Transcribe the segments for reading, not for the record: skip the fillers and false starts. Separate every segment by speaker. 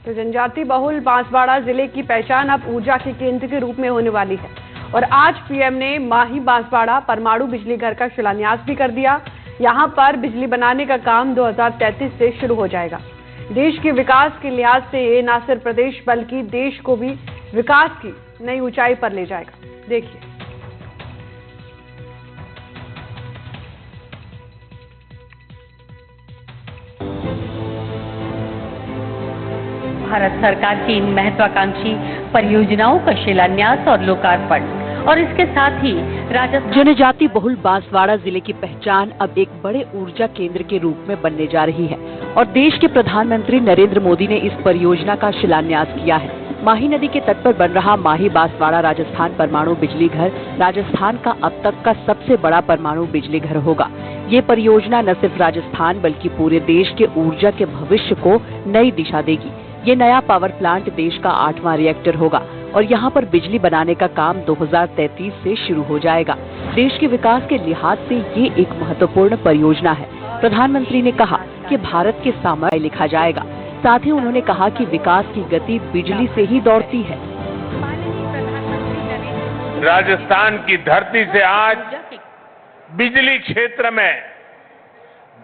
Speaker 1: तो जनजाति बहुल बांसवाड़ा जिले की पहचान अब ऊर्जा के केंद्र के रूप में होने वाली है और आज पीएम ने माही बांसवाड़ा परमाणु बिजली घर का शिलान्यास भी कर दिया। यहां पर बिजली बनाने का काम 2033 से शुरू हो जाएगा। देश के विकास के लिहाज से ये न सिर्फ प्रदेश बल्कि देश को भी विकास की नई ऊंचाई पर ले जाएगा। देखिए।
Speaker 2: भारत सरकार की इन महत्वाकांक्षी परियोजनाओं का शिलान्यास और लोकार्पण और इसके साथ ही
Speaker 3: जनजाति बहुल बांसवाड़ा जिले की पहचान अब एक बड़े ऊर्जा केंद्र के रूप में बनने जा रही है और देश के प्रधानमंत्री नरेंद्र मोदी ने इस परियोजना का शिलान्यास किया है। माही नदी के तट पर बन रहा माही बांसवाड़ा राजस्थान परमाणु बिजली घर राजस्थान का अब तक का सबसे बड़ा परमाणु बिजली घर होगा। ये परियोजना न सिर्फ राजस्थान बल्कि पूरे देश के ऊर्जा के भविष्य को नई दिशा देगी। ये नया पावर प्लांट देश का 8वां रिएक्टर होगा और यहाँ पर बिजली बनाने का काम 2033 से शुरू हो जाएगा। देश के विकास के लिहाज से ये एक महत्वपूर्ण परियोजना है। प्रधानमंत्री ने कहा कि भारत के सामर्थ्य लिखा जाएगा। साथ ही उन्होंने कहा कि विकास की गति बिजली से ही दौड़ती है।
Speaker 4: राजस्थान की धरती से आज बिजली क्षेत्र में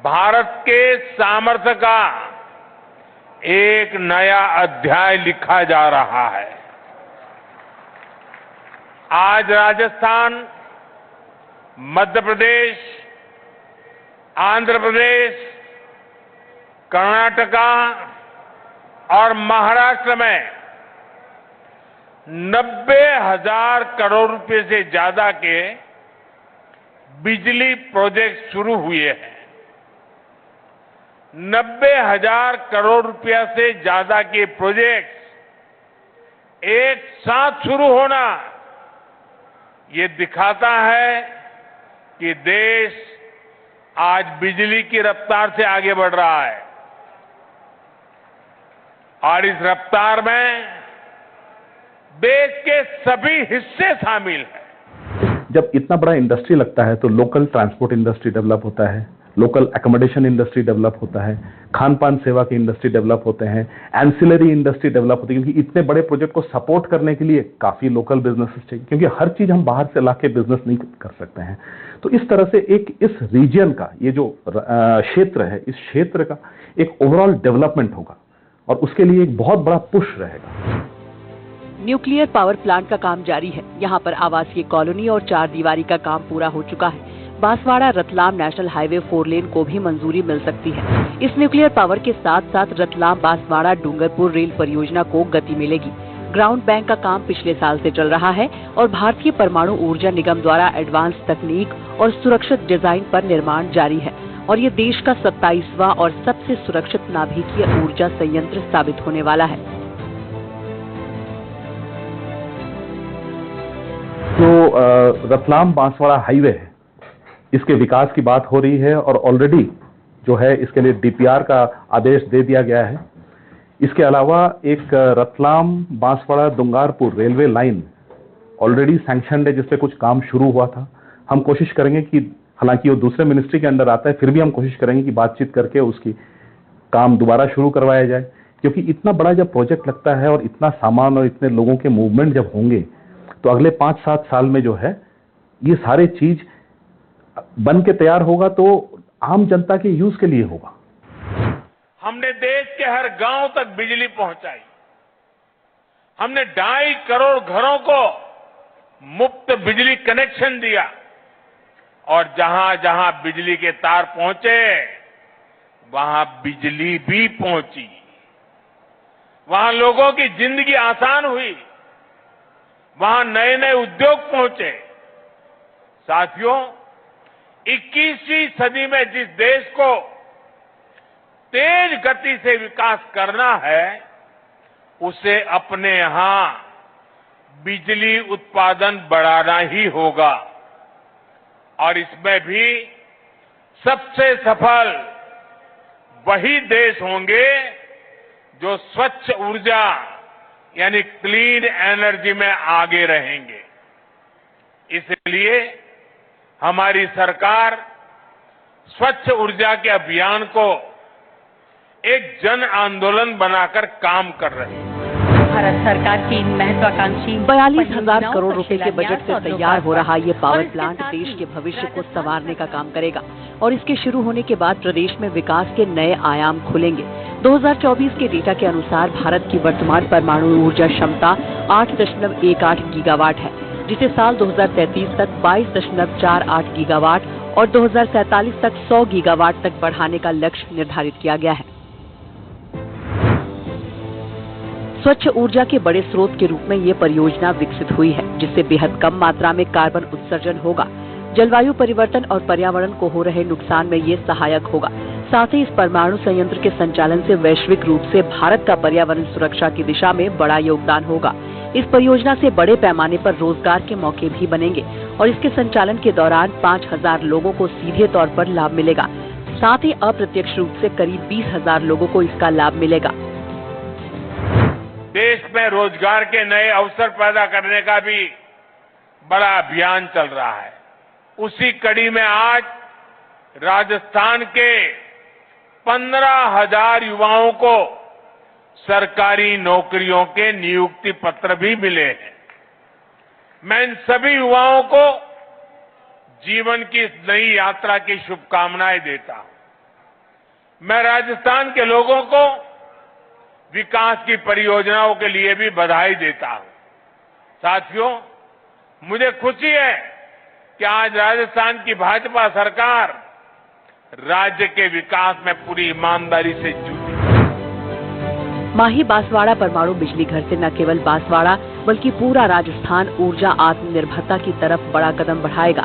Speaker 4: भारत के सामर्थ्य का एक नया अध्याय लिखा जा रहा है। आज राजस्थान, मध्य प्रदेश, आंध्र प्रदेश, कर्नाटका और महाराष्ट्र में 90,000 करोड़ रुपए से ज्यादा के बिजली प्रोजेक्ट शुरू हुए हैं। 90,000 करोड़ रुपया से ज्यादा के प्रोजेक्ट एक साथ शुरू होना ये दिखाता है कि देश आज बिजली की रफ्तार से आगे बढ़ रहा है और इस रफ्तार में देश के सभी हिस्से शामिल हैं।
Speaker 5: जब इतना बड़ा इंडस्ट्री लगता है तो लोकल ट्रांसपोर्ट इंडस्ट्री डेवलप होता है, लोकल एकोमोडेशन इंडस्ट्री डेवलप होता है, खान पान सेवा की इंडस्ट्री डेवलप होते हैं, एंसिलरी इंडस्ट्री डेवलप होती है, क्योंकि इतने बड़े प्रोजेक्ट को सपोर्ट करने के लिए काफी लोकल बिजनेसेस चाहिए, क्योंकि हर चीज हम बाहर से लाके बिजनेस नहीं कर सकते हैं। तो इस तरह से एक इस रीजन का ये जो क्षेत्र है, इस क्षेत्र का एक ओवरऑल डेवलपमेंट होगा और उसके लिए एक बहुत बड़ा पुश रहेगा।
Speaker 3: न्यूक्लियर पावर प्लांट का काम जारी है। यहाँ पर आवासीय कॉलोनी और 4 दीवारी का काम पूरा हो चुका है। बांसवाड़ा रतलाम नेशनल हाईवे 4 लेन को भी मंजूरी मिल सकती है। इस न्यूक्लियर पावर के साथ साथ रतलाम बांसवाड़ा डूंगरपुर रेल परियोजना को गति मिलेगी। ग्राउंड बैंक का काम पिछले साल से चल रहा है और भारतीय परमाणु ऊर्जा निगम द्वारा एडवांस तकनीक और सुरक्षित डिजाइन पर निर्माण जारी है और ये देश का 27वां और सबसे सुरक्षित नाभिकीय ऊर्जा संयंत्र साबित होने वाला है।
Speaker 5: जो रतलाम बांसवाड़ा हाईवे है, इसके विकास की बात हो रही है और ऑलरेडी जो है इसके लिए डीपीआर का आदेश दे दिया गया है। इसके अलावा एक Ratlam Banswara Dungarpur railway line already sanctioned है, जिसपे कुछ काम शुरू हुआ था। हम कोशिश करेंगे कि हालांकि वो दूसरे मिनिस्ट्री के अंडर आता है, फिर भी हम कोशिश करेंगे कि बातचीत करके उसकी काम दोबारा शुरू करवाया जाए, क्योंकि इतना बड़ा जब प्रोजेक्ट लगता है और इतना सामान और इतने लोगों के मूवमेंट जब होंगे तो अगले 5-7 साल में जो है ये सारे चीज बन के तैयार होगा तो आम जनता के यूज के लिए होगा।
Speaker 4: हमने देश के हर गांव तक बिजली पहुंचाई। हमने 2.5 करोड़ घरों को मुफ्त बिजली कनेक्शन दिया और जहां जहां बिजली के तार पहुंचे वहां बिजली भी पहुंची, वहां लोगों की जिंदगी आसान हुई, वहां नए नए उद्योग पहुंचे। साथियों, 21वीं सदी में जिस देश को तेज गति से विकास करना है उसे अपने यहां बिजली उत्पादन बढ़ाना ही होगा और इसमें भी सबसे सफल वही देश होंगे जो स्वच्छ ऊर्जा यानी क्लीन एनर्जी में आगे रहेंगे। इसलिए हमारी सरकार स्वच्छ ऊर्जा के अभियान को एक जन आंदोलन बनाकर काम कर रहे हैं।
Speaker 2: भारत सरकार की इन महत्वाकांक्षी
Speaker 3: 42,000 करोड़ रुपए के बजट से तैयार हो रहा ये पावर प्लांट देश के भविष्य को संवारने का काम करेगा और इसके शुरू होने के बाद प्रदेश में विकास के नए आयाम खुलेंगे। 2024 के डेटा के अनुसार भारत की वर्तमान परमाणु ऊर्जा क्षमता 8.18 गीगावाट है, जिसे साल 2033 तक 22.48 गीगावाट और 2047 तक 100 गीगावाट तक बढ़ाने का लक्ष्य निर्धारित किया गया है। स्वच्छ ऊर्जा के बड़े स्रोत के रूप में ये परियोजना विकसित हुई है, जिससे बेहद कम मात्रा में कार्बन उत्सर्जन होगा। जलवायु परिवर्तन और पर्यावरण को हो रहे नुकसान में ये सहायक होगा। साथ ही इस परमाणु संयंत्र के संचालन से वैश्विक रूप से भारत का पर्यावरण सुरक्षा की दिशा में बड़ा योगदान होगा। इस परियोजना से बड़े पैमाने पर रोजगार के मौके भी बनेंगे और इसके संचालन के दौरान 5,000 लोगों को सीधे तौर पर लाभ मिलेगा। साथ ही अप्रत्यक्ष रूप से करीब 20,000 लोगों को इसका लाभ मिलेगा।
Speaker 4: देश में रोजगार के नए अवसर पैदा करने का भी बड़ा अभियान चल रहा है। उसी कड़ी में आज राजस्थान के 15,000 युवाओं को सरकारी नौकरियों के नियुक्ति पत्र भी मिले हैं। मैं इन सभी युवाओं को जीवन की इस नई यात्रा की शुभकामनाएं देता हूं। मैं राजस्थान के लोगों को विकास की परियोजनाओं के लिए भी बधाई देता हूं। साथियों, मुझे खुशी है कि आज राजस्थान की भाजपा सरकार राज्य के विकास में पूरी ईमानदारी से जुटी है।
Speaker 3: माही बांसवाड़ा परमाणु बिजली घर से न केवल बांसवाड़ा बल्कि पूरा राजस्थान ऊर्जा आत्मनिर्भरता की तरफ बड़ा कदम बढ़ाएगा।